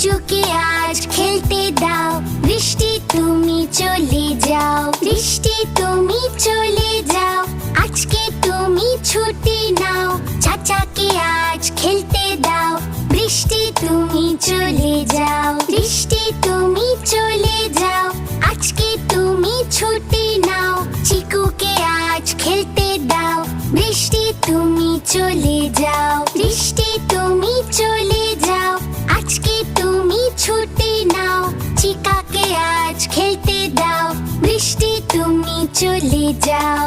লিচুকে আজ খেলতে দাও, বৃষ্টি তুমি চলে যাও, বৃষ্টি তুমি চলে যাও, আজকে তুমি ছুটি নাও। চাচাকে আজ খেলতে দাও, বৃষ্টি তুমি চলে যাও, বৃষ্টি তুমি চলে যাও, আজকে তুমি ছুটি নাও। চিকুকে আজ খেলতে দাও, বৃষ্টি তুমি চলে যাও, বৃষ্টি তুমি চলে যাও, আজকে তুমি ছুটি নাও। চিকাকে আজ খেলতে দাও, বৃষ্টি তুমি চলে যাও।